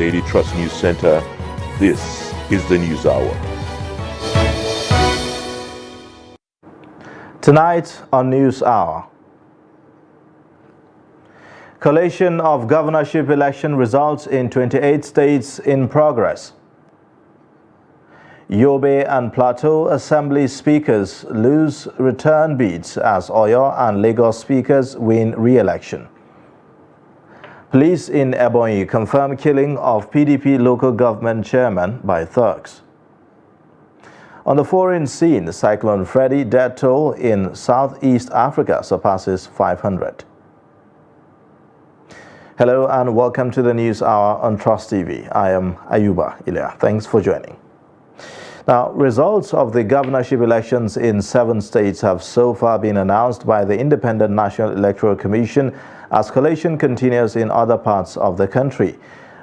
Daily Trust News Center. This is the News Hour. Tonight on News Hour, collation of governorship election results in 28 states in progress. Yobe and Plateau Assembly speakers lose return bids as Oyo and Lagos speakers win re-election. Police in Ebonyi confirm killing of PDP local government chairman by thugs. On the foreign scene, Cyclone Freddy death toll in Southeast Africa surpasses 500. Hello and welcome to the News Hour on Trust TV. I am Ayuba Ilya. Thanks for joining. Now, results of the governorship elections in 7 states have so far been announced by the Independent National Electoral Commission as collation continues in other parts of the country.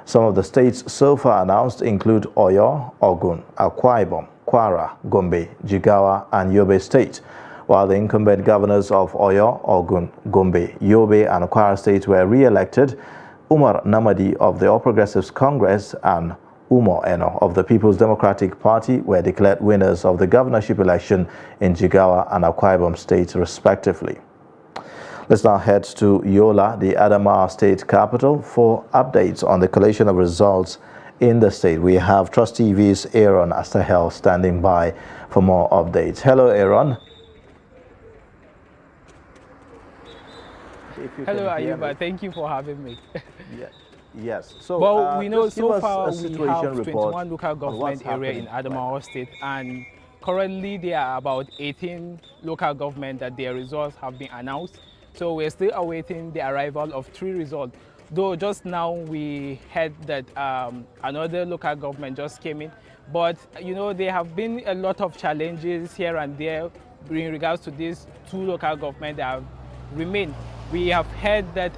Some of the states so far announced include Oyo, Ogun, Akwa Ibom, Kwara, Gombe, Jigawa, and Yobe State, while the incumbent governors of Oyo, Ogun, Gombe, Yobe, and Kwara State were re-elected. Umar Namadi of the All Progressives Congress and Umo Eno of the People's Democratic Party were declared winners of the governorship election in Jigawa and Akwa Ibom states, respectively. Let's now head to Yola, the Adamawa state capital, for updates on the collation of results in the state. We have Trust TV's Aaron Astahel standing by for more updates. Hello, Aaron. Hello, Ayuba. Thank you for having me. Yes. So, well, we know so far we have 21 local government areas in Adamawa State, and currently there are about 18 local government that their results have been announced. So we're still awaiting the arrival of 3 results. Though just now we heard that another local government just came in, but you know there have been a lot of challenges here and there in regards to these 2 local government that have remained. We have heard that,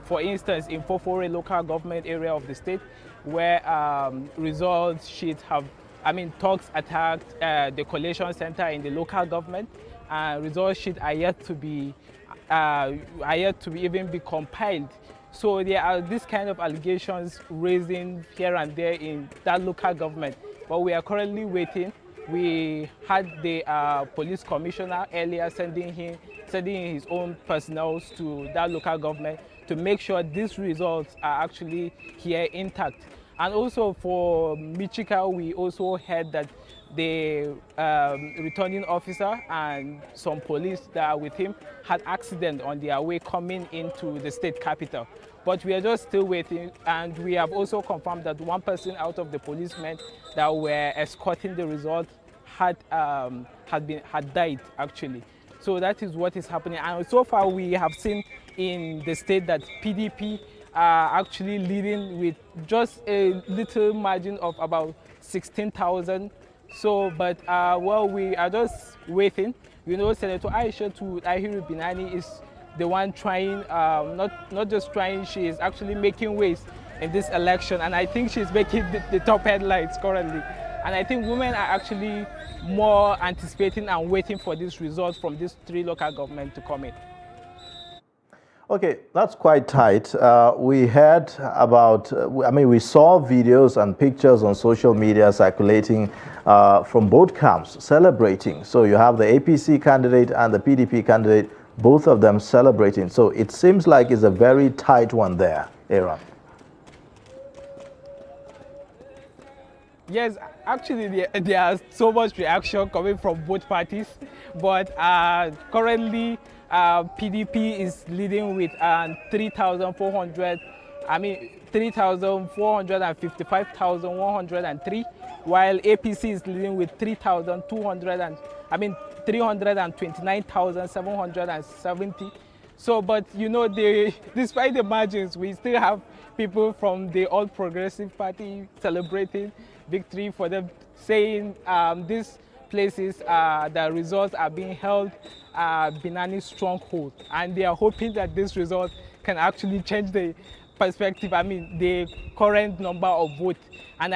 for instance, in Fofore local government area of the state, where results sheets have, thugs attacked the collation center in the local government, and results sheets are yet to be even be compiled. So there are this kind of allegations raising here and there in that local government, but we are currently waiting. We had the police commissioner earlier sending his own personnel to that local government to make sure these results are actually here intact. And also for Michika, we also heard that the returning officer and some police that are with him had accident on their way coming into the state capital. But we are just still waiting, and we have also confirmed that 1 person out of the policemen that were escorting the result had died actually. So that is what is happening. And so far we have seen in the state that PDP are actually leading with just a little margin of about 16,000. So, but well, we are just waiting. You know, Senator Aisha Ahiru Binani is the one trying, not just trying, she is actually making waves in this election, and I think she's making the top headlines currently. And I think women are actually more anticipating and waiting for this result from these 3 local governments to come in. Okay, that's quite tight. We heard about, we saw videos and pictures on social media circulating from both camps celebrating. So you have the APC candidate and the PDP candidate, both of them celebrating. So it seems like it's a very tight one there, Aaron. Yes, actually there is so much reaction coming from both parties, but currently PDP is leading with 3,455,103, while APC is leading with 329,770. So, but you know, despite the margins, we still have people from the All Progressive Party celebrating victory for them, saying these places, the results are being held Binani stronghold, and they are hoping that this result can actually change the perspective, the current number of votes. And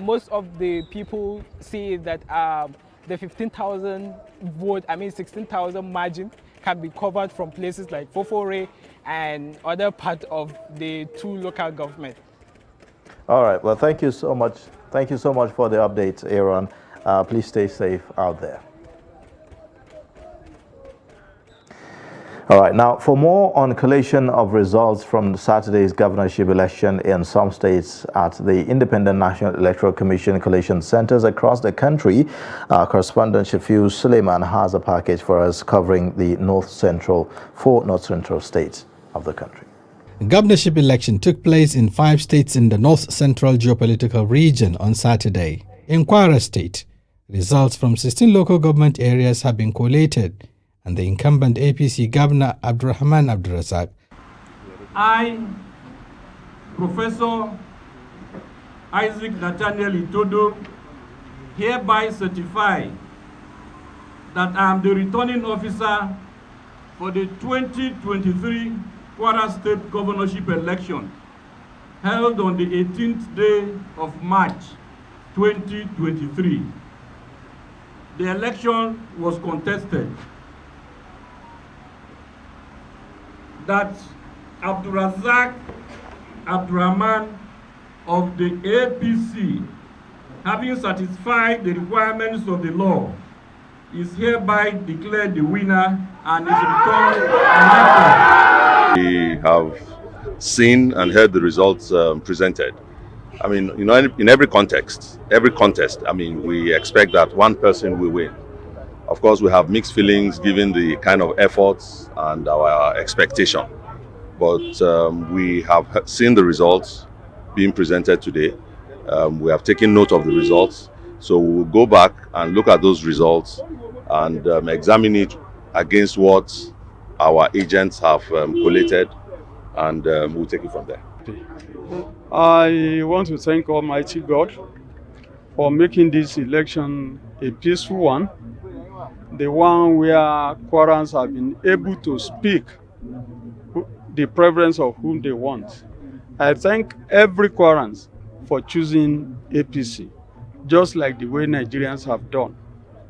most of the people see that the 15,000 vote, 16,000 margin can be covered from places like Fofore and other part of the 2 local government. All right. Well, thank you so much. Thank you so much for the update, Aaron. Please stay safe out there. All right, now for more on collation of results from Saturday's governorship election in some states at the Independent National Electoral Commission collation centers across the country, correspondent Shafiu Suleiman has a package for us covering the North Central states of the country. The governorship election took place in 5 states in the North Central geopolitical region on Saturday. In Kwara State, results from 16 local government areas have been collated, and the incumbent APC Governor Abdurrahman Abdurrazak. I, Professor Isaac Nathaniel Itodo, hereby certify that I am the returning officer for the 2023 Kwara State governorship election held on the 18th day of March 2023. The election was contested. That Abdurrazak Abdurrahman of the APC, having satisfied the requirements of the law, is hereby declared the winner and is returned elected. We have seen and heard the results presented. I mean, you know, in every contest, I mean, we expect that one person will win. Of course, we have mixed feelings given the kind of efforts and our expectation. But we have seen the results being presented today. We have taken note of the results. So we'll go back and look at those results and examine it against what our agents have collated, and we'll take it from there. I want to thank Almighty God for making this election a peaceful one. The one where Kwarans have been able to speak the preference of whom they want. I thank every Kwarans for choosing APC, just like the way Nigerians have done.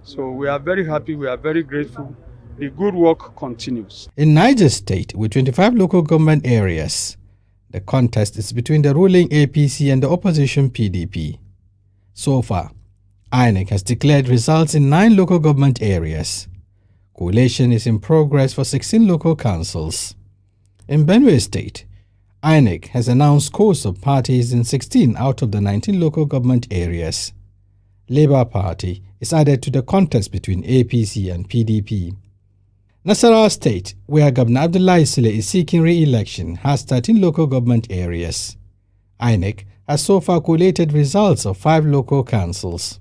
So we are very happy, we are very grateful. The good work continues. In Niger State, with 25 local government areas, the contest is between the ruling APC and the opposition PDP. So far, INEC has declared results in 9 local government areas. Collation is in progress for 16 local councils. In Benue State, INEC has announced scores of parties in 16 out of the 19 local government areas. Labour Party is added to the contest between APC and PDP. Nasarawa State, where Governor Abdullahi Sule is seeking re-election, has 13 local government areas. INEC has so far collated results of 5 local councils.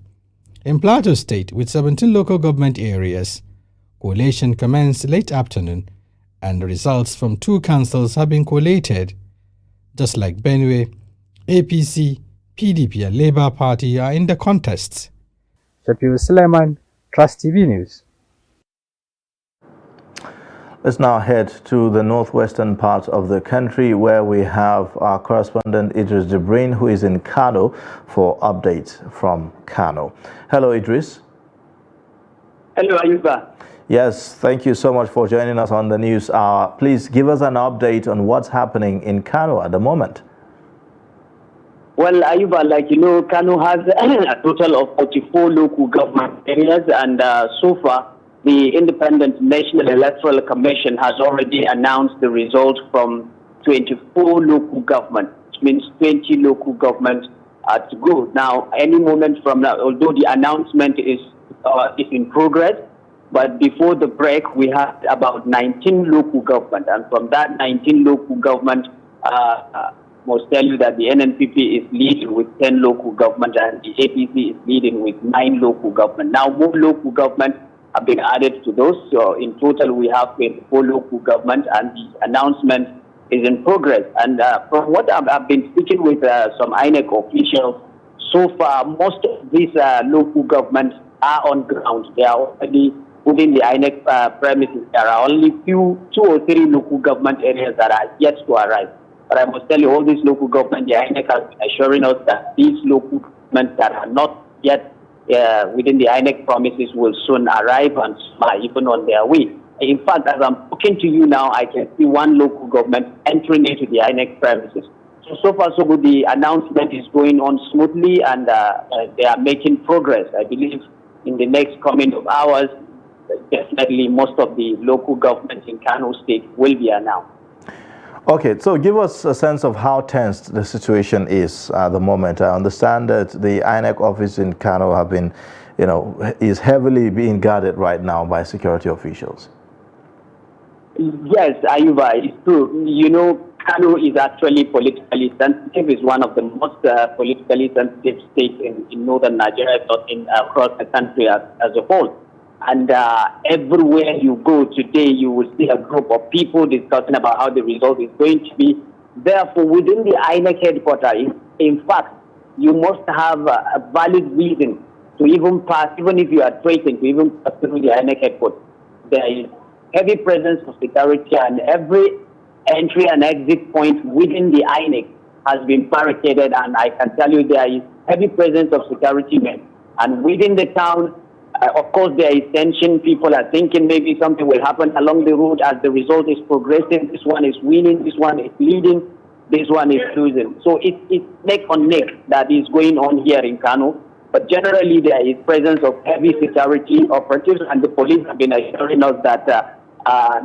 In Plateau State, with 17 local government areas, collation commenced late afternoon, and the results from 2 councils have been collated. Just like Benue, APC, PDP and Labour Party are in the contests. Shafiu Suleiman, Trust TV News. Let's now head to the northwestern part of the country, where we have our correspondent Idris Jibrin, who is in Kano, for updates from Kano. Hello, Idris. Hello, Ayuba. Yes, thank you so much for joining us on the news hour. Please give us an update on what's happening in Kano at the moment. Well, Ayuba, like you know, Kano has a total of 44 local government areas, and so far, the Independent National Electoral Commission has already announced the results from 24 local governments, which means 20 local governments are to go. Now, any moment from now, although the announcement is in progress, but before the break, we had about 19 local government, and from that 19 local government, I must tell you that the NNPP is leading with 10 local government, and the APC is leading with 9 local government. Now, more local government have been added to those. So in total, we have 24 local government, and the announcement is in progress. And from what I've been speaking with some INEC officials, so far, most of these local governments are on ground. They are already within the INEC premises. There are only 2 or 3 local government areas that are yet to arrive. But I must tell you, all these local government, the INEC has been assuring us that these local governments that are not yet within the INEC promises will soon arrive and are even on their way. In fact, as I'm talking to you now, I can see one local government entering into the INEC premises. So far, so good. The announcement is going on smoothly, and they are making progress. I believe in the next coming of hours, definitely most of the local governments in Kano State will be announced. Okay, so give us a sense of how tense the situation is at the moment. I understand that the INEC office in Kano have been, is heavily being guarded right now by security officials. Yes, Ayuba, it's true. Kano is actually politically sensitive. It's one of the most politically sensitive states in northern Nigeria, not across the country as a whole. And everywhere you go today, you will see a group of people discussing about how the result is going to be. Therefore, within the INEC headquarters, in fact, you must have a valid reason to even pass, even if you are threatened, to even pass through the INEC headquarters. There is heavy presence of security, and every entry and exit point within the INEC has been barricaded, and I can tell you there is heavy presence of security men. And within the town, of course, there is tension. People are thinking maybe something will happen along the road as the result is progressing. This one is winning, this one is leading, this one is losing. So it's neck on neck that is going on here in Kano. But generally, there is presence of heavy security operatives, and the police have been assuring us that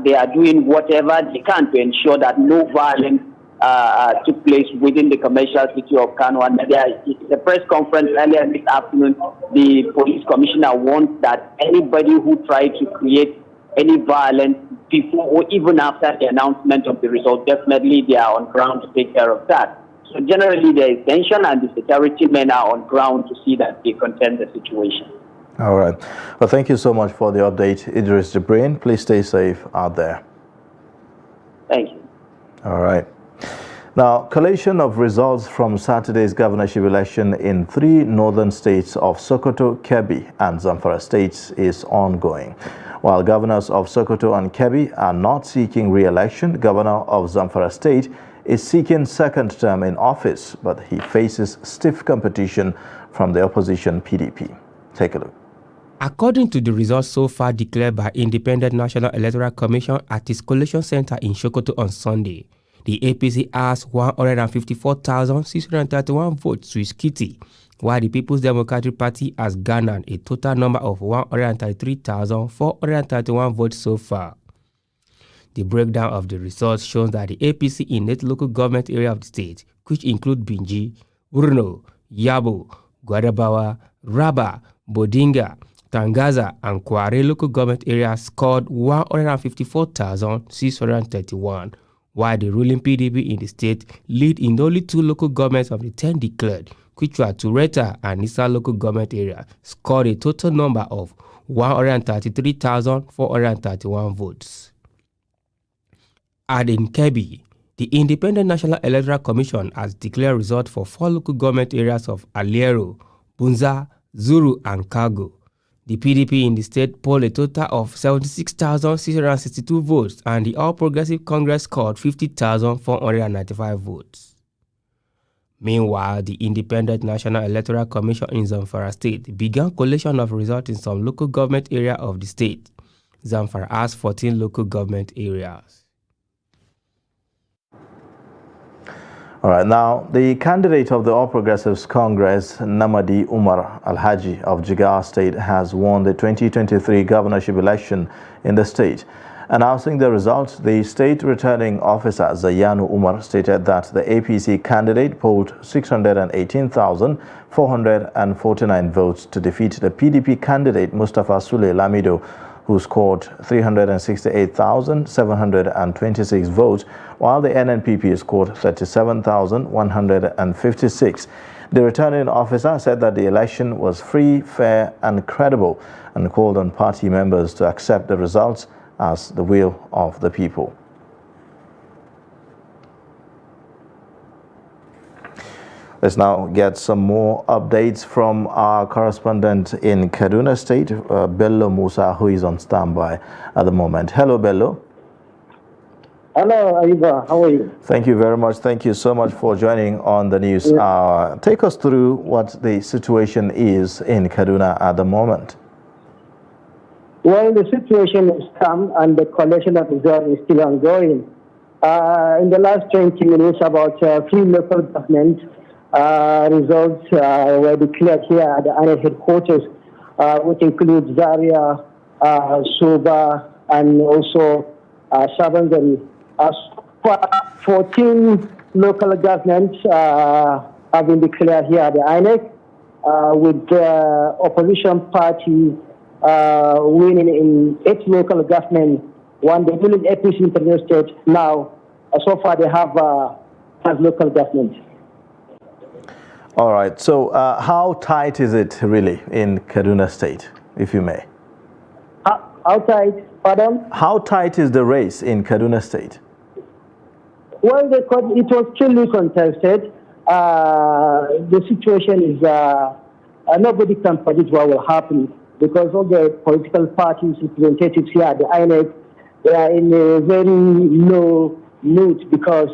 they are doing whatever they can to ensure that no violence took place within the commercial city of Kano. And there is a press conference earlier this afternoon. The police commissioner warned that anybody who tried to create any violence before or even after the announcement of the result, definitely they are on ground to take care of that. So generally there is tension, and the security men are on ground to see that they contain the situation. All right. Well, thank you so much for the update, Idris Jibrin. Please stay safe out there. Thank you. All right. Now, collation of results from Saturday's governorship election in 3 northern states of Sokoto, Kebbi, and Zamfara states is ongoing. While governors of Sokoto and Kebbi are not seeking re-election, Governor of Zamfara State is seeking second term in office, but he faces stiff competition from the opposition PDP. Take a look. According to the results so far declared by Independent National Electoral Commission at its collation center in Sokoto on Sunday, the APC has 154,631 votes to its kitty, while the People's Democratic Party has garnered a total number of 133,431 votes so far. The breakdown of the results shows that the APC in 8 local government areas of the state, which include Binji, Urno, Yabo, Gwadabawa, Raba, Bodinga, Tangaza, and Kware local government areas scored 154,631, while the ruling PDP in the state lead in only 2 local governments of the 10 declared, which were Tureta and Nisa local government area, scored a total number of 133,431 votes. And in Kebbi, the Independent National Electoral Commission has declared results for 4 local government areas of Aliero, Bunza, Zuru, and Kago. The PDP in the state polled a total of 76,662 votes, and the All Progressive Congress scored 50,495 votes. Meanwhile, the Independent National Electoral Commission in Zamfara State began collation of results in some local government areas of the state. Zamfara has 14 local government areas. All right, now the candidate of the All Progressives Congress, Namadi Umar Alhaji of Jigawa State, has won the 2023 governorship election in the state. Announcing the results, the state returning officer Zayanu Umar stated that the APC candidate polled 618,449 votes to defeat the PDP candidate Mustafa Sule Lamido, who scored 368,726 votes, while the NNPP scored 37,156. The returning officer said that the election was free, fair, and credible, and called on party members to accept the results as the will of the people. Let's now get some more updates from our correspondent in Kaduna State, Bello Musa, who is on standby at the moment. Hello, Bello. Hello, Ayuba. How are you? Thank you very much. Thank you so much for joining on the news. Take us through what the situation is in Kaduna at the moment. Well, the situation is calm and the collection of results is still ongoing. In the last 20 minutes, about 3 local government results were declared here at the INEC headquarters, which includes Zaria, Soba, and also Savangari. 14 local governments have been declared here at the INEC, with the opposition party winning in 8 local governments. One, the ruling APC in Kaduna State. Now, so far they have 5 local governments. All right. So how tight is it really in Kaduna State, if you may? How tight? Pardon? How tight is the race in Kaduna State? Well, it was truly contested. The situation is nobody can predict what will happen because all the political parties representatives here at the INEC, they are in a very low mood because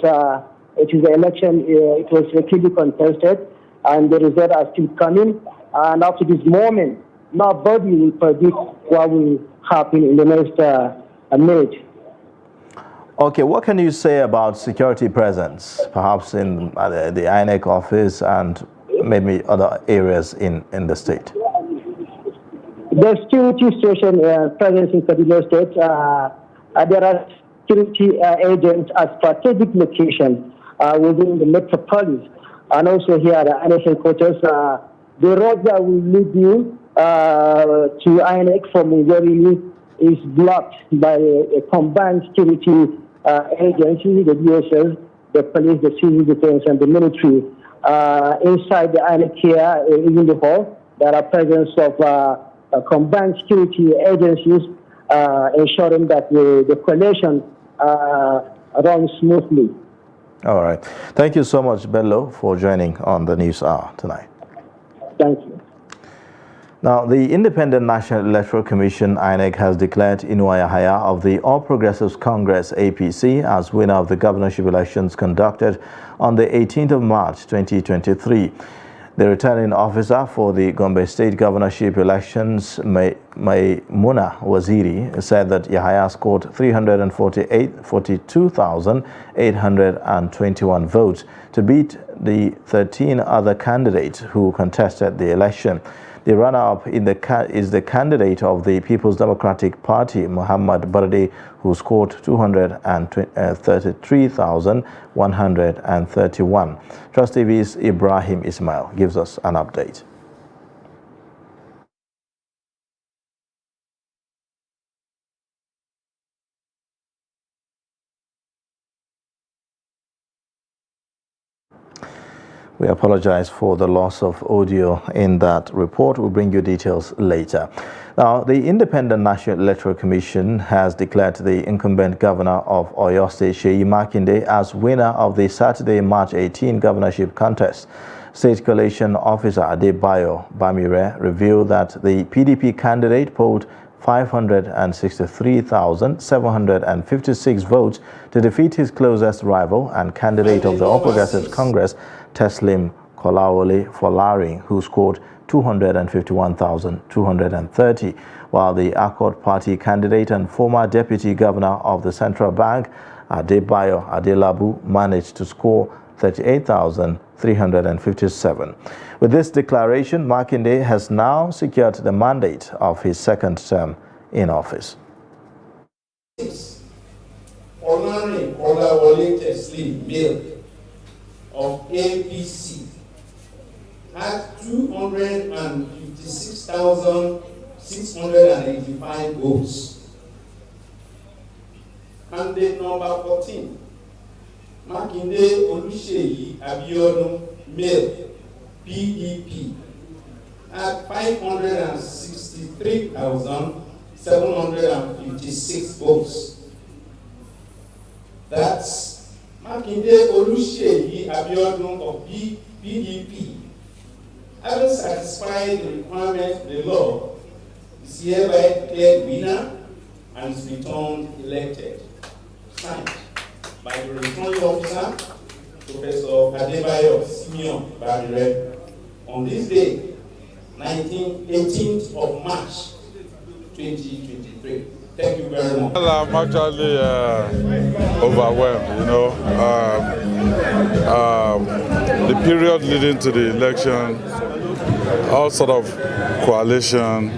it is the election. It was truly contested, and the results are still coming. And up to this moment, nobody will predict what will happen in the next minute. Okay, what can you say about security presence, perhaps in the INEC office and maybe other areas in the state? The security situation presence in Kaduna State, there are security agents at strategic locations within the metropolis, and also here at the INEC headquarters. The road that will lead you to INEC from Ugari is blocked by a combined security agencies, the DSS, the police, the civil defense, and the military. Inside the INEC here, in the hall, there are presence of combined security agencies ensuring that the coalition runs smoothly. All right. Thank you so much, Bello, for joining on the News Hour tonight. Thank you. Now, the Independent National Electoral Commission, INEC, has declared Inuwa Yahaya of the All Progressives Congress, APC, as winner of the governorship elections conducted on the 18th of March, 2023. The returning officer for the Gombe State governorship elections, Maimuna Waziri, said that Yahaya scored 342,821 votes to beat the 13 other candidates who contested the election. The runner-up is the candidate of the People's Democratic Party, Muhammad Barde, who scored 233,131. Trust TV's Ibrahim Ismail gives us an update. We apologize for the loss of audio in that report. We'll bring you details later. Now, the Independent National Electoral Commission has declared the incumbent governor of Oyo State, Seyi Makinde, as winner of the Saturday, March 18 governorship contest. State Coalition Officer Adebayo Bamire revealed that the PDP candidate polled 563,756 votes to defeat his closest rival and candidate of the All Progressives Congress, Teslim Kolawole Folari, who scored 251,230, while the Accord Party candidate and former Deputy Governor of the Central Bank, Adebayo Adelabu, managed to score 38,357. With this declaration, Makinde has now secured the mandate of his second term in office. Olani Olawole Teslim Mill of APC had 256,685 votes. Candidate number 14, Makinde Oluseyi Abiodun Mill, PDP, at 563,756 votes. That's Makinde Oluseyi Abiodun of PDP, having satisfied the requirements of the law, is hereby declared winner and is returned elected. Signed by the returning officer, Professor Adebayo Simeon Bamire, on this day, 18th of March, 2023. Thank you very much. very much. Well, I'm actually overwhelmed, you know. The period leading to the election, all sort of coalition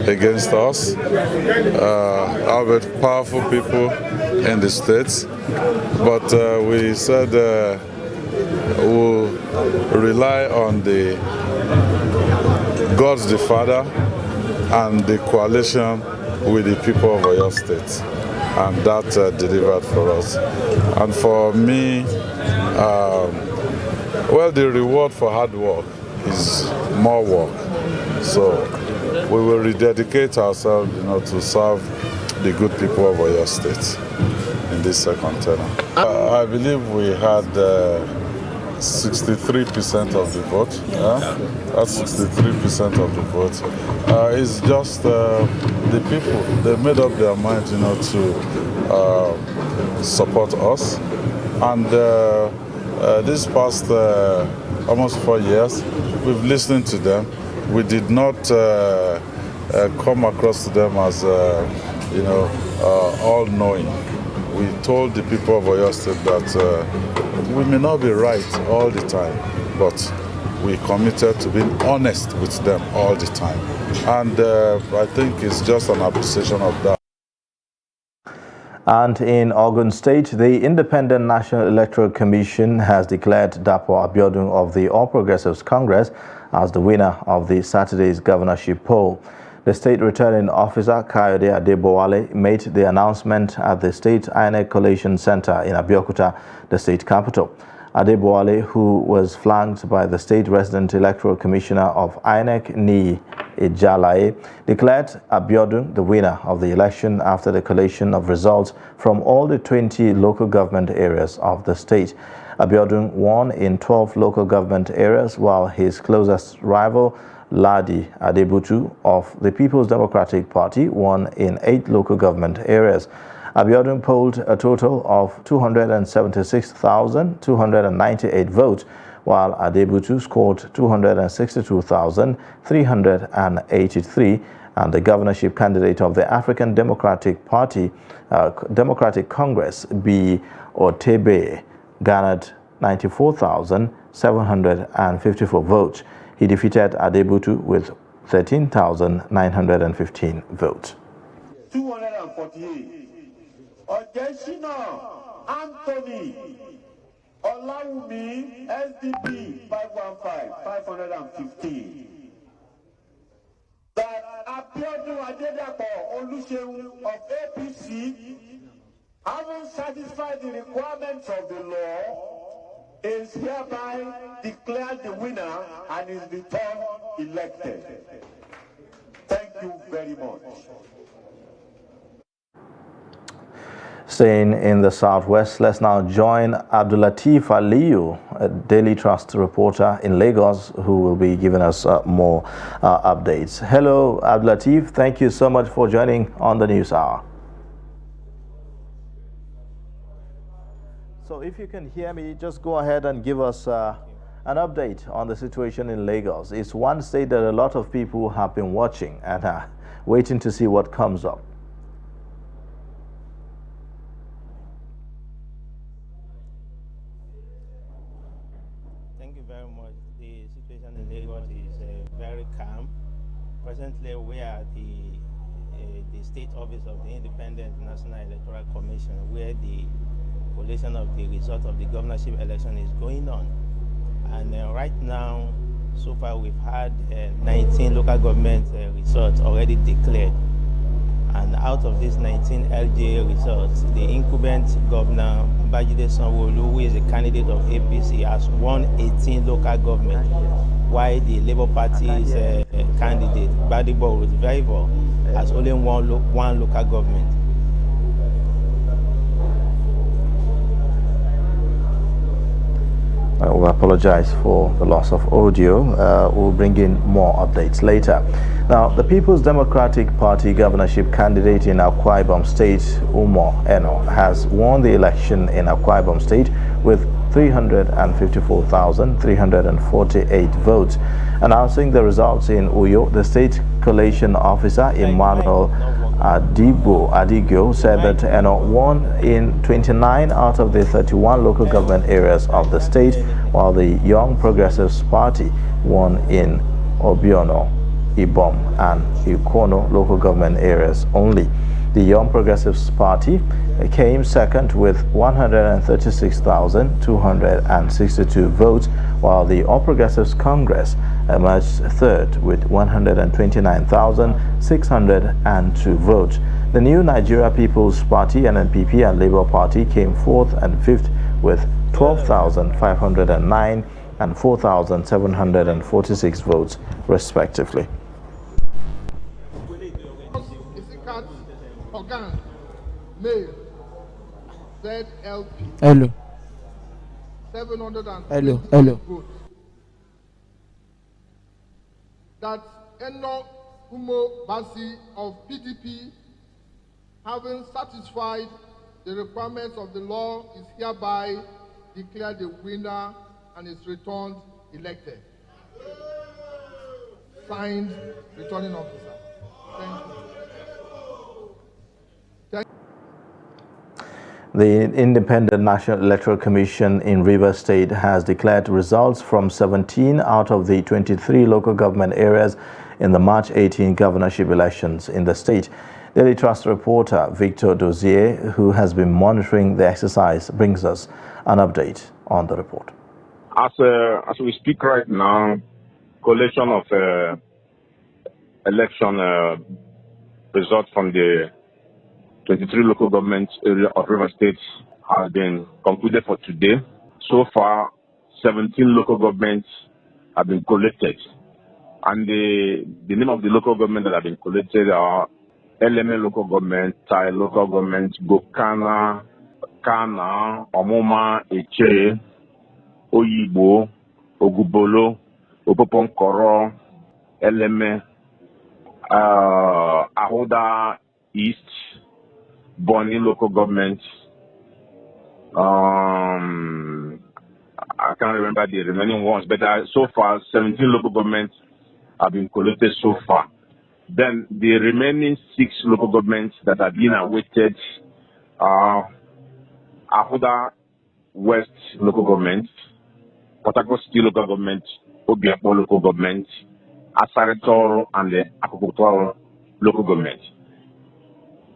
against us, our powerful people in the states, but we said we'll rely on the God the Father and the coalition with the people of Oyo State, and that delivered for us. And for me, well, the reward for hard work is more work. So we will rededicate ourselves, you know, to serve the good people of Oyo State in this second term. I believe we had 63% of the vote. That's 63% of the vote. It's just the people. They made up their mind, you know, to support us. And this past almost 4 years, we've listened to them. We did not come across to them as, you know, all-knowing. We told the people of Oyo State that we may not be right all the time, but we committed to being honest with them all the time. And I think it's just an appreciation of that. And in Ogun State, the Independent National Electoral Commission has declared Dapo Abiodun of the All Progressives Congress as the winner of the Saturday's governorship poll. The state returning officer, Kayode Adebowale, made the announcement at the State INEC Collation Center in Abeokuta, the state capital. Adebowale, who was flanked by the state resident electoral commissioner of INEC, Ni Ejalaye, declared Abiodun the winner of the election after the collation of results from all the 20 local government areas of the state. Abiodun won in 12 local government areas, while his closest rival, Ladi Adebutu of the People's Democratic Party, won in 8 local government areas. Abiodun polled a total of 276,298 votes, while Adebutu scored 262,383, and the governorship candidate of the African Democratic Party, Democratic Congress, B. Otebe, garnered 94,754 votes. He defeated Adebutu with 13,915 votes. 248. Ojeshina Anthony Olawumi SDP 515. That Abiodun Adedapo Oluseun of APC, having satisfied the requirements of the law, is hereby declared the winner and is returned elected. Thank you very much. Staying in the southwest, let's now join Abdulateef Aliyu, a Daily Trust reporter in Lagos, who will be giving us more updates. Hello, Abdulateef. Thank you so much for joining on the News Hour. So if you can hear me, just go ahead and give us an update on the situation in Lagos. It's one state that a lot of people have been watching and waiting to see what comes up. Thank you very much. The situation in Lagos is very calm. Presently, we are at the state office of the Independent National Electoral Commission, where the collation of the result of the governorship election is going on. And right now, so far we've had 19 local government results already declared. And out of these 19 LGA results, the incumbent governor, Babajide Sanwo-Olu, who is a candidate of APC, has won 18 local government, while the Labour Party's candidate, Gbadebo River, has only won one local government. I will apologize for the loss of audio. We'll bring in more updates later. Now, the People's Democratic Party governorship candidate in Akwa Ibom State, Umo Eno, has won the election in Akwa Ibom State with 354,348 votes. Announcing the results in Uyo, the state collation officer Emmanuel Adigio said that Eno won in 29 out of the 31 local government areas of the state, while the Young Progressives Party won in Obiono, Ibom and Ikono local government areas only. The Young Progressives Party came second with 136,262 votes, while the All Progressives Congress emerged third with 129,602 votes. The New Nigeria People's Party, NNPP, and Labour Party came fourth and fifth with 12,509 and 4,746 votes, respectively. Hello. 720 Hello. votes. That Eno Umo Basi of PDP, having satisfied the requirements of the law, is hereby declared the winner and is returned elected. Signed, returning officer. Thank you. The Independent National Electoral Commission in Rivers State has declared results from 17 out of the 23 local government areas in the March 18 governorship elections in the state. Daily Trust reporter Victor Dozier, who has been monitoring the exercise, brings us an update on the report. As we speak right now, collation of election results from the 23 local government area of River State has been concluded for today. So far, 17 local governments have been collected. And the name of the local government that have been collected are LMA local government, Thai local government, Gokana, Kana, Omoma, Eche, Oyibo, Ogubolo, Opoponkoro, LMA, Ahoda East, Bonny local government. I can't remember the remaining ones, but so far 17 local governments have been collected so far. Then the remaining 6 local governments that have been awaited are Ahoda West local government, Port Harcourt City local government, Obiakpo local government, Asare Toro, and the Akoko local government.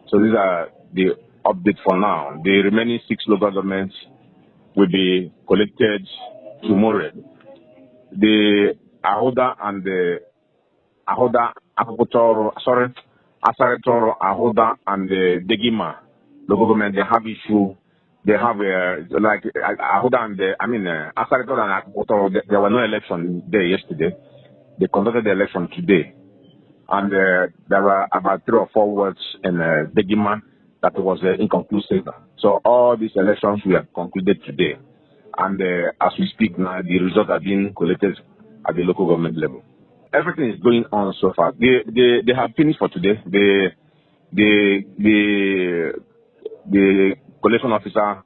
So these are the update for now. The remaining 6 local governments will be collected tomorrow. The Ahoda and the Ahoda, Asare Toro, Ahoda, and the Degima local government, they have issue. They have like Ahoda and Asare Toro and Akoko, there were no election there yesterday. They conducted the election today. And there were about 3 or 4 words in Degima that was inconclusive. So all these elections were concluded today. And as we speak now, the results are being collected at the local government level. Everything is going on so far. They have finished for today. The collation officer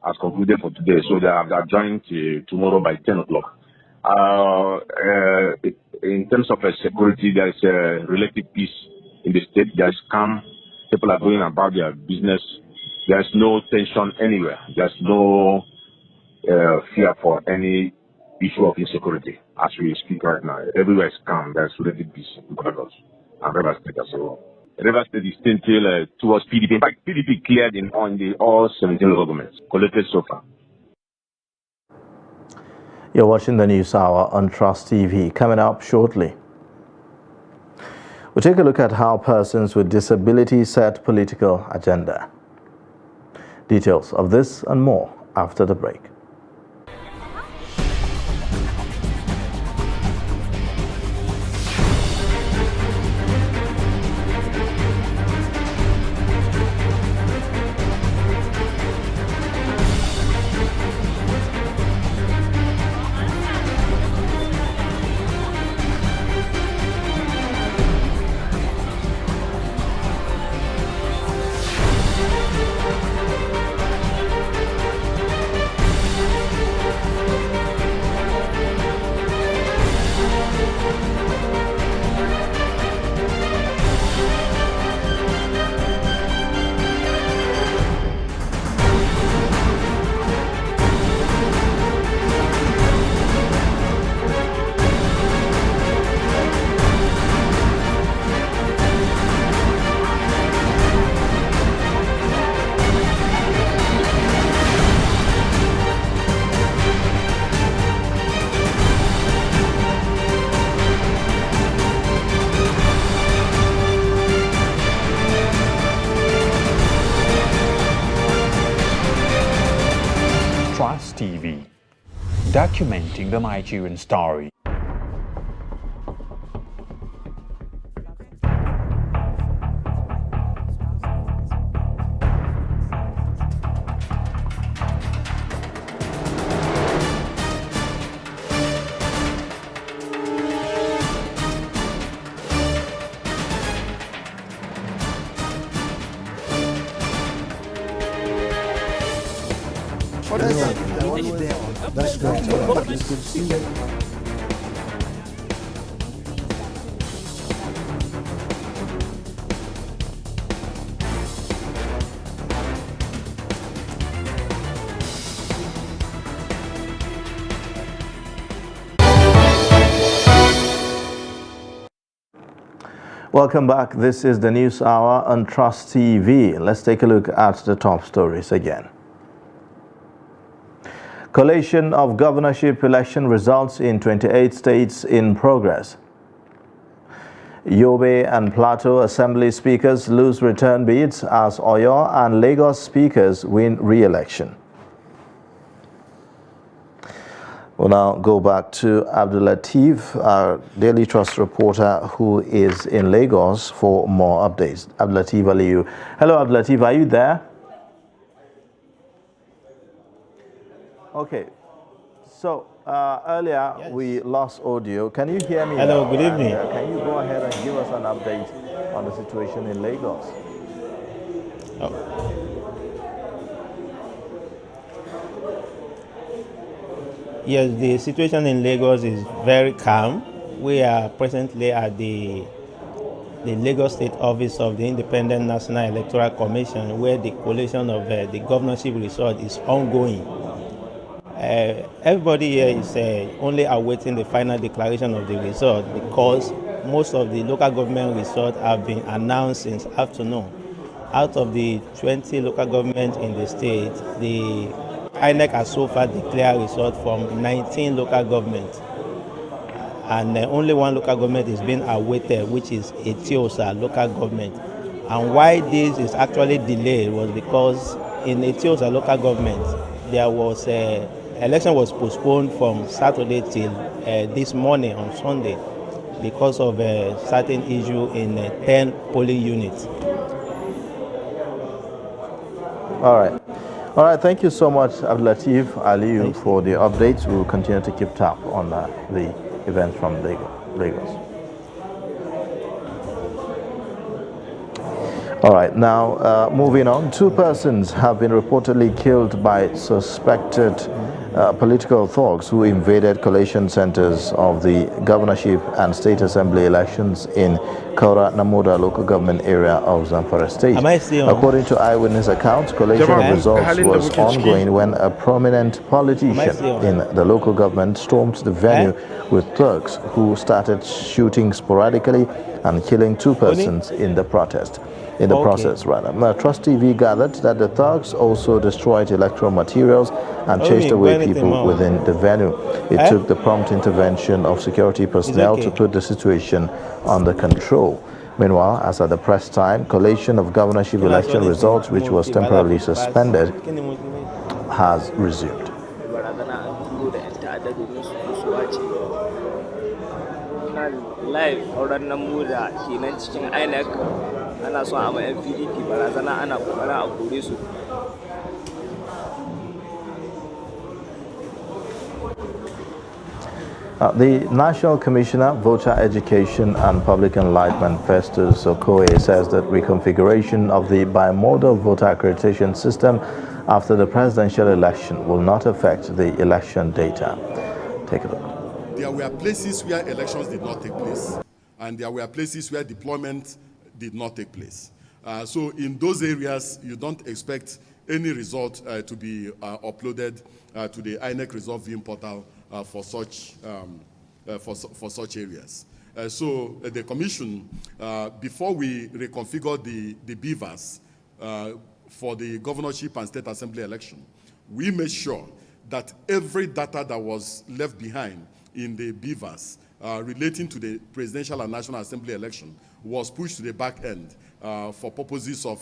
has concluded for today. So they have joined tomorrow by 10 o'clock. In terms of security, there is a relative peace in the state. There is calm. People are going about their business. There is no tension anywhere. There is no fear for any issue of insecurity as we speak right now. Everywhere is calm. There is relative peace in Port Harcourt and River State as well. River State is still towards PDP. In fact, PDP cleared in on the all 17 local governments collected so far. You're watching the News Hour on Trust TV. Coming up shortly, we'll take a look at how persons with disabilities set political agenda. Details of this and more after the break. TV, documenting the Nigerian story. That's great. That's good to see you. Welcome back. This is the News Hour on Trust TV. Let's take a look at the top stories again. Collation of governorship election results in 28 states in progress. Yobe and Plateau Assembly speakers lose return bids as Oyo and Lagos speakers win re-election. We'll now go back to Abdul Latif, our Daily Trust reporter who is in Lagos for more updates. Abdul Latif Aliyu. Hello Abdul Latif, are you there? Okay, so earlier we lost audio. Can you hear me? Hello, now? good evening. Can you go ahead and give us an update on the situation in Lagos? Yes, the situation in Lagos is very calm. We are presently at the Lagos State Office of the Independent National Electoral Commission, where the collation of the governorship result is ongoing. Everybody here is only awaiting the final declaration of the result because most of the local government results have been announced since afternoon. Out of the 20 local governments in the state, the INEC has so far declared results from 19 local governments. And only one local government is being awaited, which is Etiosa local government. And why this is actually delayed was because in Etiosa local government, there was election was postponed from Saturday till this morning on Sunday because of a certain issue in 10 polling units. All right, thank you so much, Abdul Latif Aliyu, for the updates. We will continue to keep tab on the events from Lagos. All right, now moving on. 2 persons have been reportedly killed by suspected political thugs who invaded collation centers of the governorship and state assembly elections in Kaura Namoda local government area of Zamfara State. According to eyewitness accounts, collation of results was ongoing when a prominent politician in the local government stormed the venue with thugs who started shooting sporadically and killing 2 persons in the process. Now, Trust TV gathered that the thugs also destroyed electoral materials and chased away people within the venue. It took the prompt intervention of security personnel to put the situation under control. Meanwhile, as at the press time, collation of governorship election results, which was temporarily suspended, has resumed. Live auren Namuda kenan cikin INEC ana so a ma PDP barazana ana kokarin a kore su. The National Commissioner, Voter Education and Public Enlightenment, Festus Okoye, says that reconfiguration of the bimodal voter accreditation system after the presidential election will not affect the election data. Take a look. There were places where elections did not take place, and there were places where deployment did not take place. So in those areas, you don't expect any result to be uploaded to the INEC result viewing portal for such areas. So the Commission, before we reconfigure the BVAS for the governorship and state assembly election, we made sure that every data that was left behind in the BVAS relating to the presidential and national assembly election was pushed to the back end for purposes of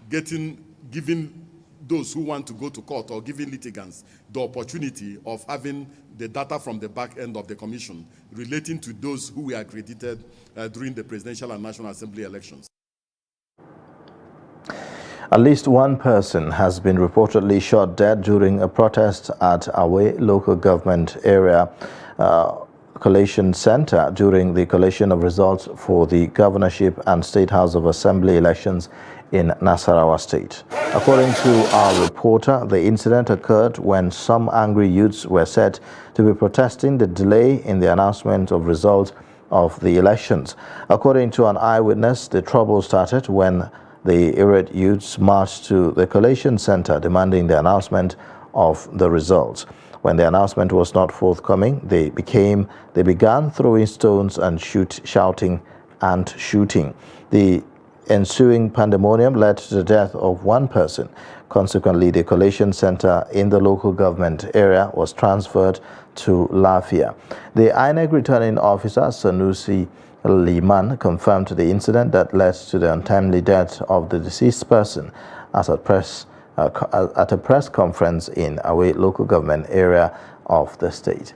giving those who want to go to court or giving litigants the opportunity of having the data from the back end of the commission relating to those who were accredited during the presidential and National Assembly elections. At least one person has been reportedly shot dead during a protest at Awe local government area collation center during the collation of results for the governorship and State House of Assembly elections in Nasarawa State. According to our reporter, the incident occurred when some angry youths were said to be protesting the delay in the announcement of results of the elections. According to an eyewitness, the trouble started when the irate youths marched to the collation center demanding the announcement of the results. When the announcement was not forthcoming, they began throwing stones and shouting and shooting. The ensuing pandemonium led to the death of one person. Consequently, the collation center in the local government area was transferred to Lafia. The INEC returning officer, Sanusi Liman, confirmed the incident that led to the untimely death of the deceased person at a press conference in Awe local government area of the state.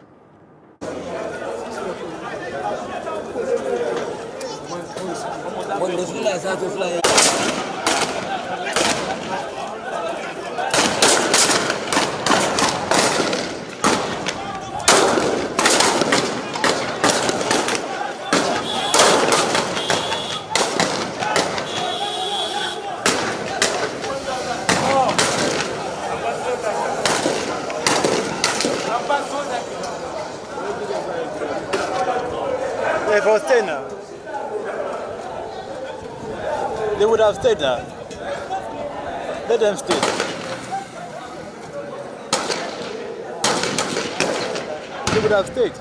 They would have stayed now. Let them stay. They would have stayed.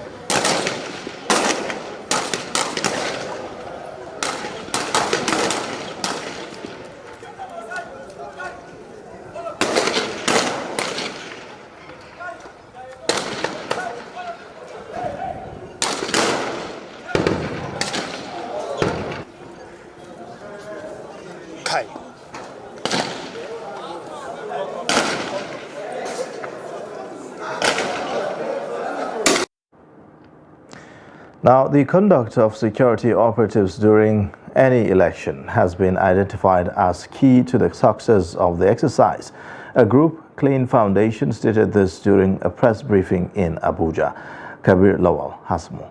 Now, the conduct of security operatives during any election has been identified as key to the success of the exercise. A group, Clean Foundation, stated this during a press briefing in Abuja. Kabir Lawal has more.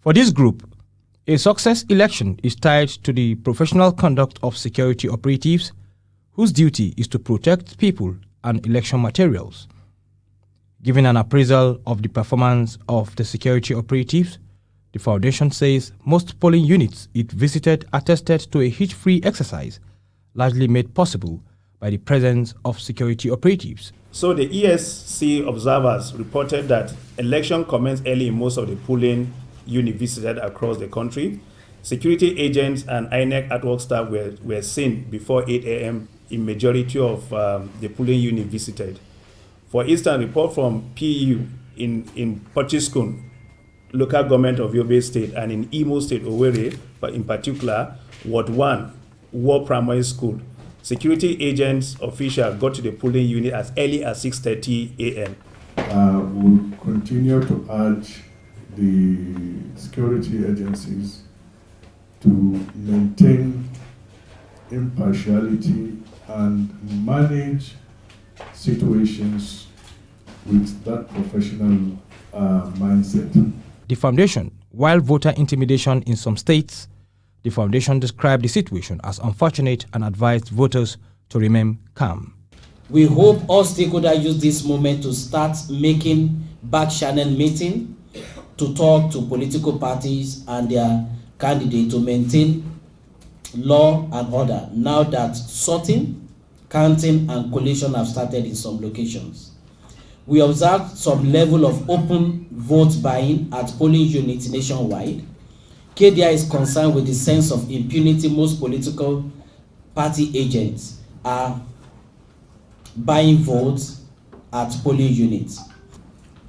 For this group, a success election is tied to the professional conduct of security operatives, whose duty is to protect people and election materials. Giving an appraisal of the performance of the security operatives, the foundation says most polling units it visited attested to a hitch-free exercise, largely made possible by the presence of security operatives. So the ESC observers reported that election commenced early in most of the polling units visited across the country. Security agents and INEC at-work staff were seen before 8 a.m. in majority of the polling units visited. For instance, report from PU in Pochiskun, local government of Yobe State, and in Imo State, Owerri, but in particular, Ward 1, War Primary School, security agents officials got to the polling unit as early as 6:30 a.m. We'll continue to urge the security agencies to maintain impartiality and manage situations with that professional mindset. The foundation, while voter intimidation in some states, the foundation described the situation as unfortunate and advised voters to remain calm. We hope all stakeholders use this moment to start making back-channel meetings to talk to political parties and their candidates to maintain law and order now that sorting, counting, and collation have started in some locations. We observed some level of open vote buying at polling units nationwide. KDI is concerned with the sense of impunity most political party agents are buying votes at polling units.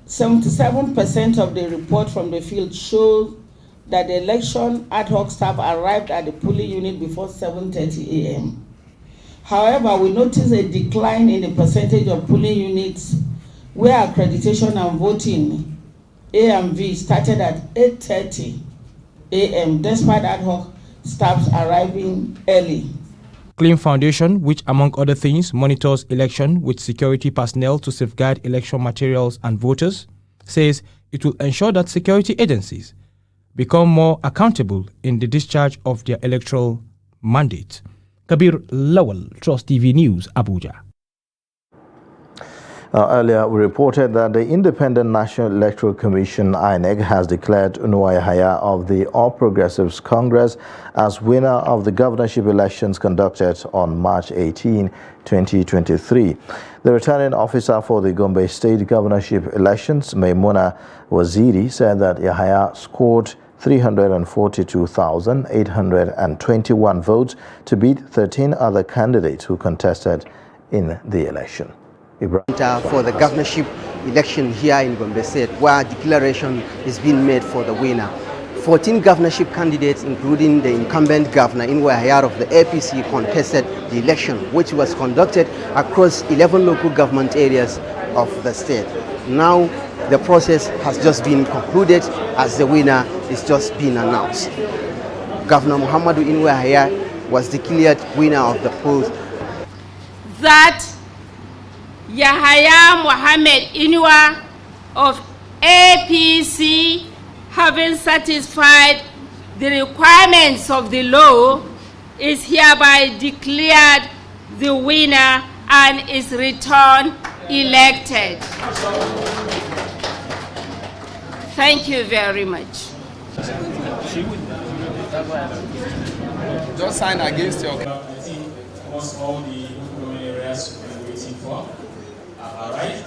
77% of the report from the field shows that the election ad hoc staff arrived at the polling unit before 7:30 a.m. However, we notice a decline in the percentage of polling units where accreditation and voting A&V started at 8:30 a.m. despite ad hoc staffs arriving early. Clean Foundation, which among other things monitors election with security personnel to safeguard election materials and voters, says it will ensure that security agencies become more accountable in the discharge of their electoral mandate. Kabir Lawal, Trust TV News, Abuja. Earlier, we reported that the Independent National Electoral Commission, INEC, has declared Unowa Yahaya of the All Progressives Congress as winner of the governorship elections conducted on March 18, 2023. The returning officer for the Gombe State governorship elections, Maimuna Waziri, said that Yahaya scored 342,821 votes to beat 13 other candidates who contested in the election. For the governorship election here in Gombe State, where declaration is being made for the winner. 14 governorship candidates, including the incumbent governor Unowa Yahaya of the APC, contested the election, which was conducted across 11 local government areas of the state. Now, the process has just been concluded as the winner is just being announced. Governor Muhammadu Unowa Yahaya was declared winner of the polls. That Yahaya Mohammed Unowa of APC, having satisfied the requirements of the law, is hereby declared the winner and is returned elected. Thank you very much. Just sign against your... Almost all the areas we're waiting for are arrived.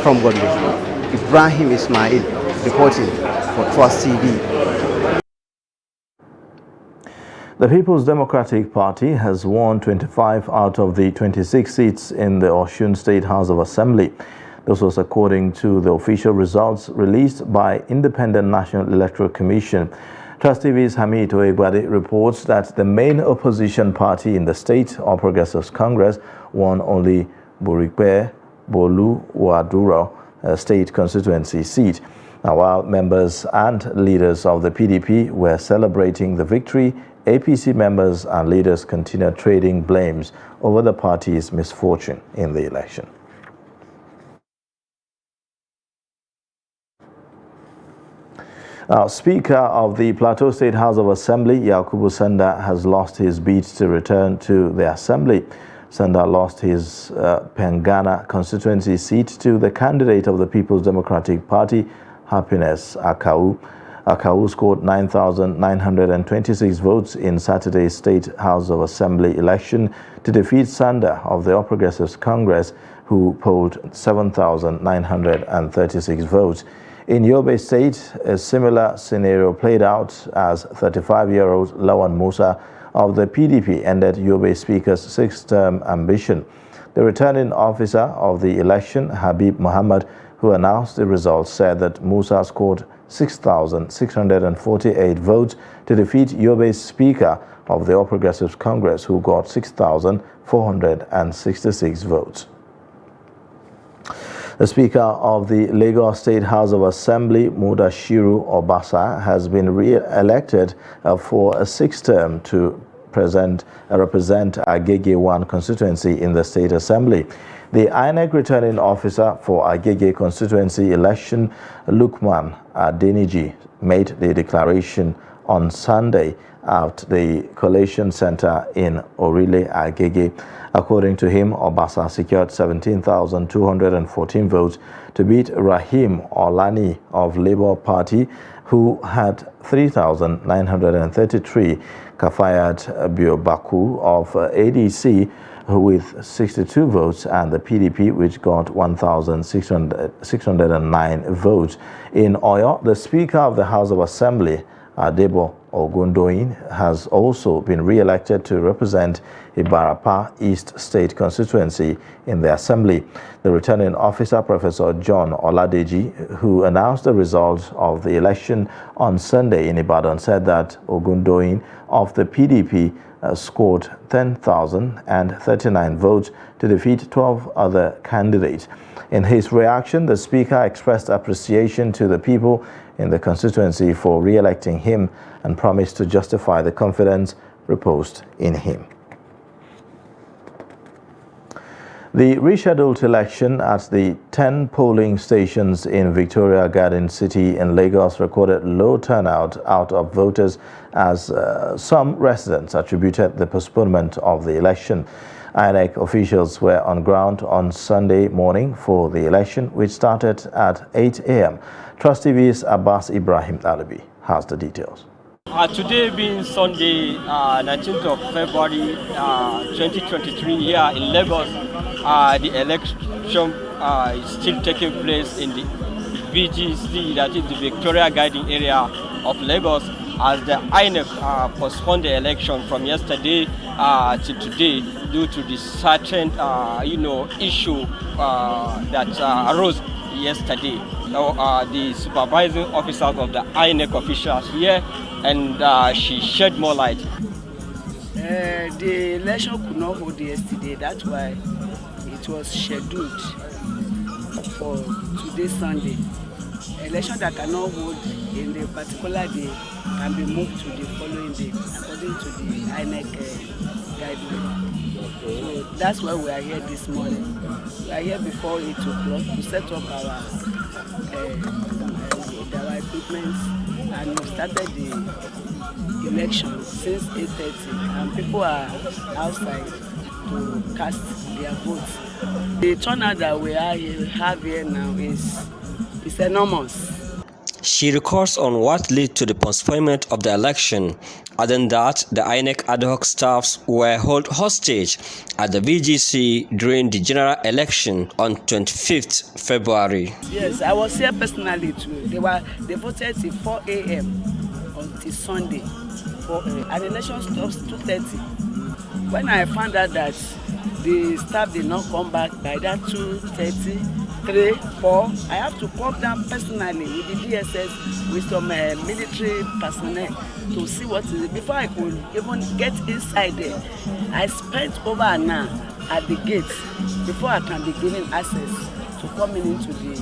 From Gombe, Ibrahim Ismail reporting for Trust TV. The People's Democratic Party has won 25 out of the 26 seats in the Osun State House of Assembly. This was according to the official results released by Independent National Electoral Commission. Trust TV's Hamid Oegbade reports that the main opposition party in the state, All Progressives Congress, won only Burikpe Bolu Waduro state constituency seat. Now, while members and leaders of the PDP were celebrating the victory, APC members and leaders continued trading blames over the party's misfortune in the election. Now, Speaker of the Plateau State House of Assembly, Yakubu Sanda, has lost his bid to return to the Assembly. Sanda lost his Pengana constituency seat to the candidate of the People's Democratic Party, Happiness Akau. Akau scored 9,926 votes in Saturday's State House of Assembly election to defeat Sanda of the All Progressives Congress, who polled 7,936 votes. In Yobe State, a similar scenario played out as 35-year-old Lawan Musa of the PDP ended Yobe Speaker's sixth-term ambition. The returning officer of the election, Habib Muhammad, who announced the results, said that Musa scored 6,648 votes to defeat Yobe's Speaker of the All Progressives Congress, who got 6,466 votes. The Speaker of the Lagos State House of Assembly, Mudashiru Obasa, has been re-elected for a sixth term to represent Agege 1 constituency in the State Assembly. The INEC returning officer for Agege constituency election, Lukman Adeniji, made the declaration on Sunday at the Collation Center in Orile, Agege. According to him, Obasa secured 17,214 votes to beat Rahim Olani of Labour Party, who had 3,933, Kafayat Biobaku of ADC with 62 votes, and the PDP, which got 1,609 votes. In Oyo, the Speaker of the House of Assembly, Adebo Ogundoyin, has also been re-elected to represent Ibarapa East State constituency in the Assembly. The returning officer, Professor John Oladeji, who announced the results of the election on Sunday in Ibadan, said that Ogundoyin of the PDP scored 10,039 votes to defeat 12 other candidates. In his reaction, the Speaker expressed appreciation to the people in the constituency for re-electing him and promised to justify the confidence reposed in him. The rescheduled election at the 10 polling stations in Victoria Garden City in Lagos recorded low turnout out of voters as some residents attributed the postponement of the election. INEC officials were on ground on Sunday morning for the election, which started at 8 a.m. Trust TV's Abbas Ibrahim Alibi has the details. Today being Sunday, 19th of February 2023 here in Lagos, the election is still taking place in the VGC, that is the Victoria Garden area of Lagos, as the INEC postponed the election from yesterday to today due to the certain issue that arose yesterday. The supervising officers of the INEC officials here, and she shed more light. The election could not hold yesterday. That's why it was scheduled for today, Sunday. Election that cannot hold in the particular day can be moved to the following day according to the INEC guideline. So that's why we are here this morning. We are here before 8 o'clock to set up our equipment, and we started the election since 8:30, and people are outside to cast their votes. The turnout that we have here now is enormous. She records on what led to the postponement of the election, adding that the INEC ad hoc staffs were held hostage at the VGC during the general election on 25th February. Yes, I was here personally too. They voted till 4 a.m. until Sunday. And the election stops 2:30. When I found out that the staff did not come back by that 2:30, 3, 4, I have to come down personally with the DSS, with some military personnel to see what is it. Before I could even get inside there, I spent over an hour at the gate before I can be given access to coming into the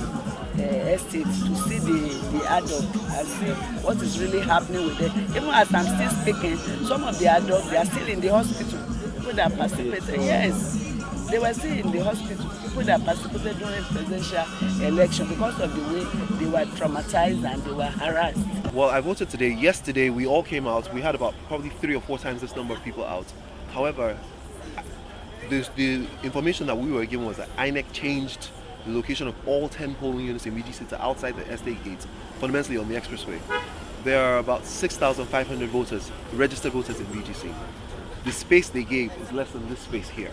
estate to see the adult and see what is really happening with them. Even as I'm still speaking, some of the adults, they are still in the hospital. People that participated, yes, they were still in the hospital. People that participated during presidential election because of the way they were traumatized and they were harassed. Well, I voted today. Yesterday, we all came out. We had about probably 3 or 4 times this number of people out. However, the information that we were given was that INEC changed the location of all 10 polling units in VGC to outside the estate gates, fundamentally on the expressway. There are about 6,500 voters, registered voters in VGC. The space they gave is less than this space here.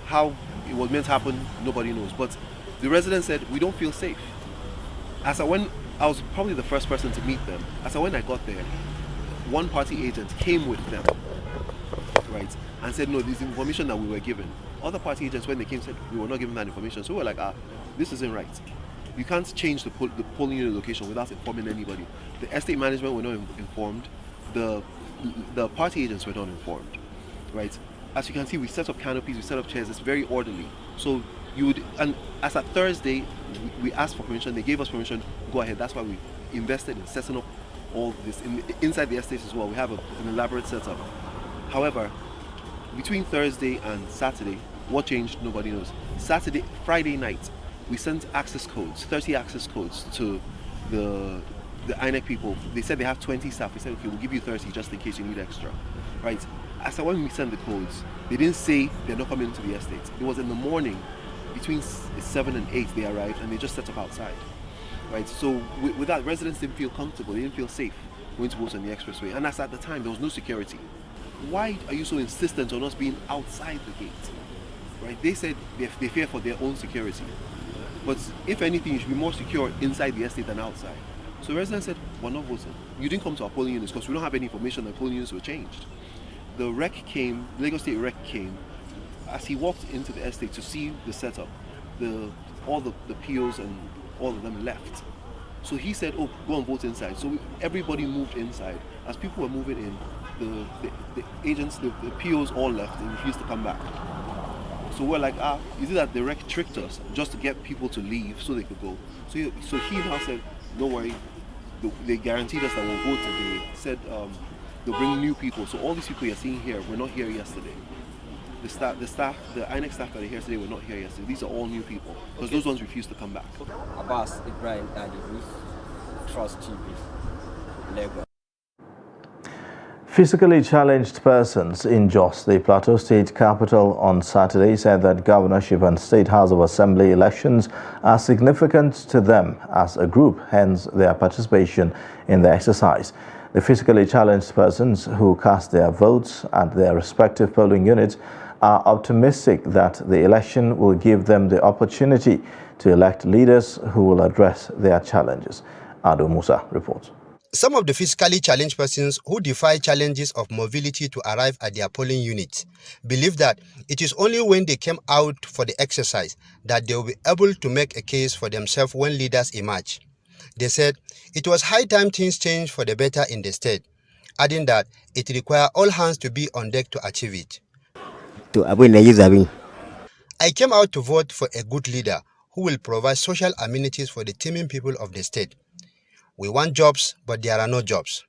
How it was meant to happen, nobody knows. But the residents said, we don't feel safe. I was probably the first person to meet them. When I got there, one party agent came with them, right, and said, no, this information that we were given. Other party agents, when they came, said, we were not given that information. So we were like, this isn't right. You can't change the polling unit location without informing anybody. The estate management were not informed. The party agents were not informed, right? As you can see, we set up canopies, we set up chairs. It's very orderly. So and as at Thursday, we asked for permission. They gave us permission. Go ahead. That's why we invested in setting up all this inside the estate as well. We have an elaborate setup. However, between Thursday and Saturday, what changed? Nobody knows. Friday night, we sent access codes, 30 access codes to the INEC people. They said they have 20 staff. We said, okay, we'll give you 30 just in case you need extra, right? As when we sent the codes, they didn't say they're not coming into the estate. It was in the morning, between 7 and 8 they arrived, and they just set up outside, right? So with that, residents didn't feel comfortable, they didn't feel safe going to vote on the expressway. And as at the time, there was no security. Why are you so insistent on us being outside the gate, right? They said they fear for their own security. But if anything, you should be more secure inside the estate than outside. So residents said, we're not voting. You didn't come to our polling units because we don't have any information that polling units were changed. The rec came, Lagos State rec came. As he walked into the estate to see the setup, all the POs and all of them left. So he said, oh, go and vote inside. So everybody moved inside. As people were moving in, the agents, the POs all left and refused to come back. So we're like, is it that the rec tricked us just to get people to leave so they could go? So he now said, don't worry, they guaranteed us that we'll vote today. Said they'll bring new people. So all these people you're seeing here were not here yesterday. The INEC staff that are here today were not here yesterday. These are all new people because those ones refused to come back. Abbas Ibrahim Ali, Trust TV, Lagos. Physically challenged persons in Jos, the Plateau State capital, on Saturday said that governorship and State House of Assembly elections are significant to them as a group, hence their participation in the exercise. The physically challenged persons who cast their votes at their respective polling units are optimistic that the election will give them the opportunity to elect leaders who will address their challenges. Ado Musa reports. Some of the physically challenged persons who defy challenges of mobility to arrive at their polling units believe that it is only when they came out for the exercise that they will be able to make a case for themselves when leaders emerge. They said it was high time things changed for the better in the state, adding that it requires all hands to be on deck to achieve it. I came out to vote for a good leader who will provide social amenities for the teeming people of the state. We want jobs, but there are no jobs.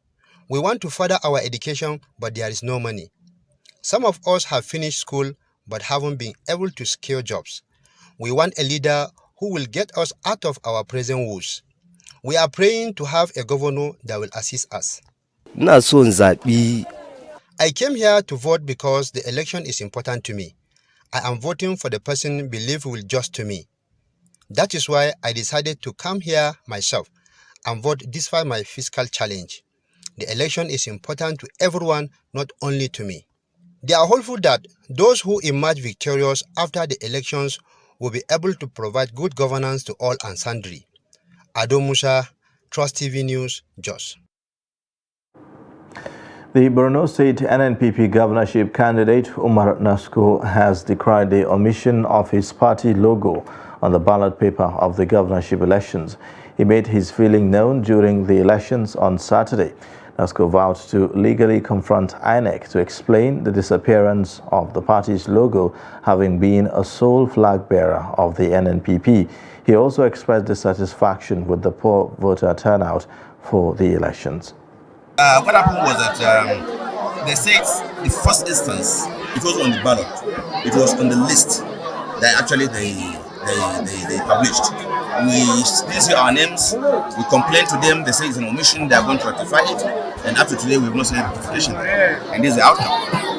We want to further our education, but there is no money. Some of us have finished school, but haven't been able to secure jobs. We want a leader who will get us out of our present woes. We are praying to have a governor that will assist us. I came here to vote because the election is important to me. I am voting for the person believed will just to me. That is why I decided to come here myself and vote despite my physical challenge. The election is important to everyone, not only to me. They are hopeful that those who emerge victorious after the elections will be able to provide good governance to all and sundry. Ado Musa, Trust TV News, Jos. The Borno State NNPP governorship candidate Umar Nasko has decried the omission of his party logo on the ballot paper of the governorship elections. He made his feeling known during the elections on Saturday. Nasko vowed to legally confront INEC to explain the disappearance of the party's logo, having been a sole flag bearer of the NNPP. He also expressed dissatisfaction with the poor voter turnout for the elections. What happened was that they said the first instance, it was on the ballot. It was on the list that actually they published. We didn't see our names. We complained to them. They say it's an omission. They are going to rectify it. And up to today, we have not seen a rectification. And this is the outcome.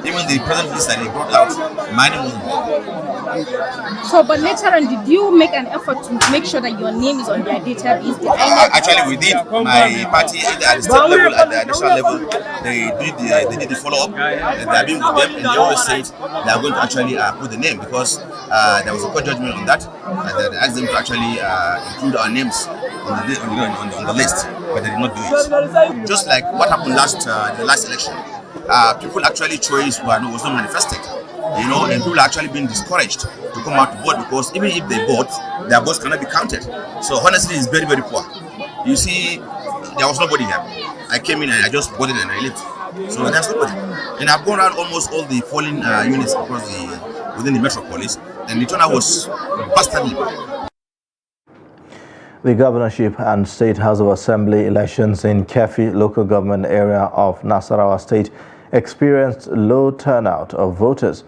Even the present list that they brought out, my name wasn't there. So, but later on, did you make an effort to make sure that your name is on their database? Actually, we did. My party, at the state level, at the national level, they did the follow-up. They have been with them, and they always said they are going to actually put the name because there was a court judgment on that. They asked them to actually include our names on the list, but they did not do it. Just like what happened the last election, people actually chose was not manifested. And people are actually being discouraged to come out to vote because even if they vote, their votes cannot be counted. So honestly, it's very, very poor. You see, there was nobody here. I came in and I just voted and I left. So there's nobody. And I've gone around almost all the polling units across within the metropolis, and the turnout was bastardly. The governorship and State House of Assembly elections in Kefi local government area of Nasarawa State experienced low turnout of voters.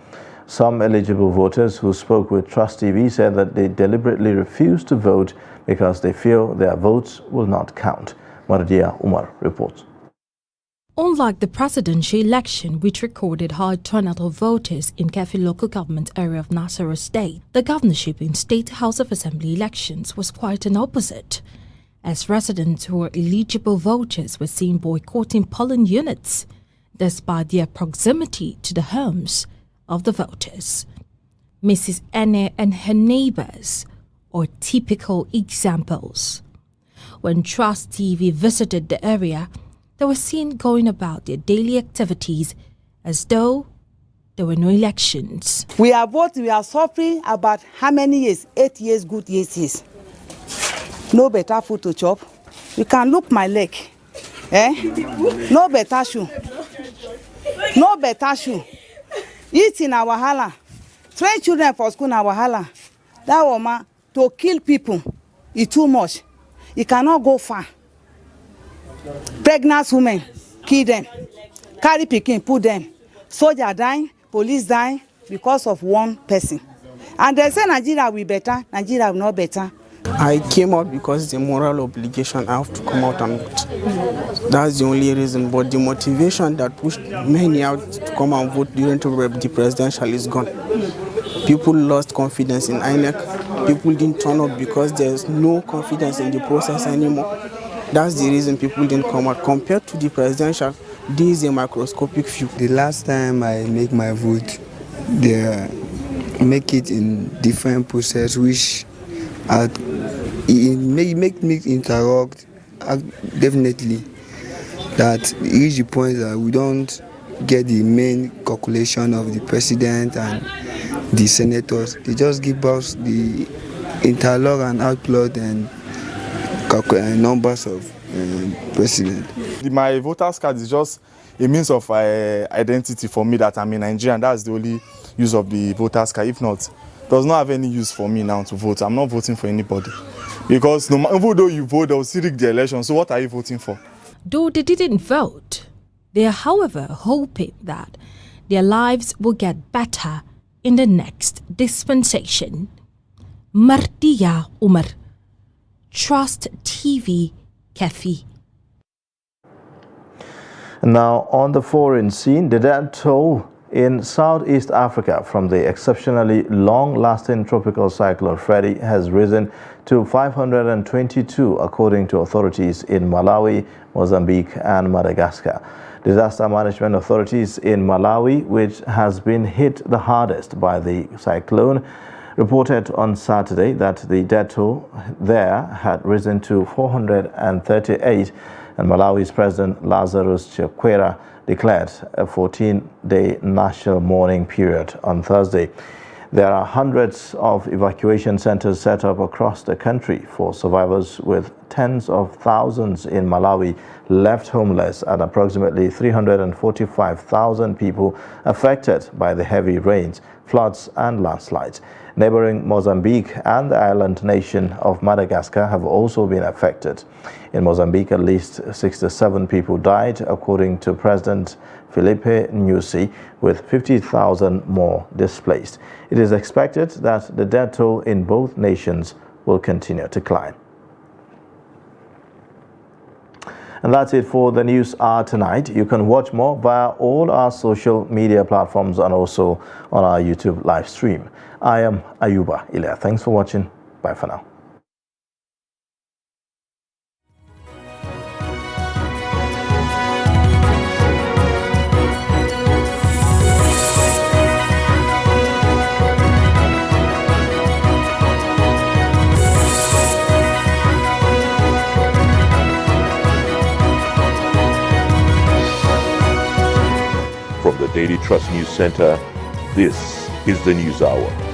Some eligible voters who spoke with Trust TV said that they deliberately refused to vote because they feel their votes will not count. Mardia Umar reports. Unlike the presidential election, which recorded high turnout of voters in Kefi local government area of Nasarawa State, the governorship in State House of Assembly elections was quite an opposite, as residents who were eligible voters were seen boycotting polling units, despite their proximity to the homes of the voters. Mrs. Ene and her neighbors are typical examples. When Trust TV visited the area, they were seen going about their daily activities as though there were no elections. We are suffering about how many years? 8 years, good years. No better food to chop. You can look my leg. No better shoe. No better shoe. Eat in our wahala. Train children for school in our wahala. That woman to kill people is too much. It cannot go far. Pregnant women, kill them. Carry pikin, put them. Soldier dying, police dying because of one person. And they say Nigeria will better, Nigeria will not better. I came out because it's a moral obligation. I have to come out and vote. That's the only reason. But the motivation that pushed many out to come and vote during the presidential is gone. People lost confidence in INEC. People didn't turn up because there's no confidence in the process anymore. That's the reason people didn't come out. Compared to the presidential, this is a microscopic few. The last time I make my vote, they make it in different process, which it make me interrupt. Definitely, that reach the point that we don't get the main calculation of the president and the senators. They just give us the interlog and outplot and numbers of president. My voter's card is just a means of identity for me that I'm a Nigerian. That's the only use of the voter's card. If not, it does not have any use for me now to vote. I'm not voting for anybody. Because even though you vote, they'll still rig the election. So what are you voting for? Though they didn't vote, they are, however, hoping that their lives will get better in the next dispensation. Martia Umar, Trust TV, Kefi. Now, on the foreign scene, the death toll in Southeast Africa from the exceptionally long-lasting tropical cyclone Freddy has risen to 522, according to authorities in Malawi, Mozambique, and Madagascar. Disaster management authorities in Malawi, which has been hit the hardest by the cyclone, reported on Saturday that the death toll there had risen to 438, and Malawi's President Lazarus Chakwera declared a 14-day national mourning period on Thursday. There are hundreds of evacuation centers set up across the country for survivors, with tens of thousands in Malawi left homeless and approximately 345,000 people affected by the heavy rains, floods and landslides. Neighboring Mozambique and the island nation of Madagascar have also been affected. In Mozambique, at least 67 people died, according to President Filipe Nyusi, with 50,000 more displaced. It is expected that the death toll in both nations will continue to climb. And that's it for the News Hour tonight. You can watch more via all our social media platforms and also on our YouTube live stream. I am Ayuba Ilya. Thanks for watching. Bye for now. From the Daily Trust News Center, this is the News Hour.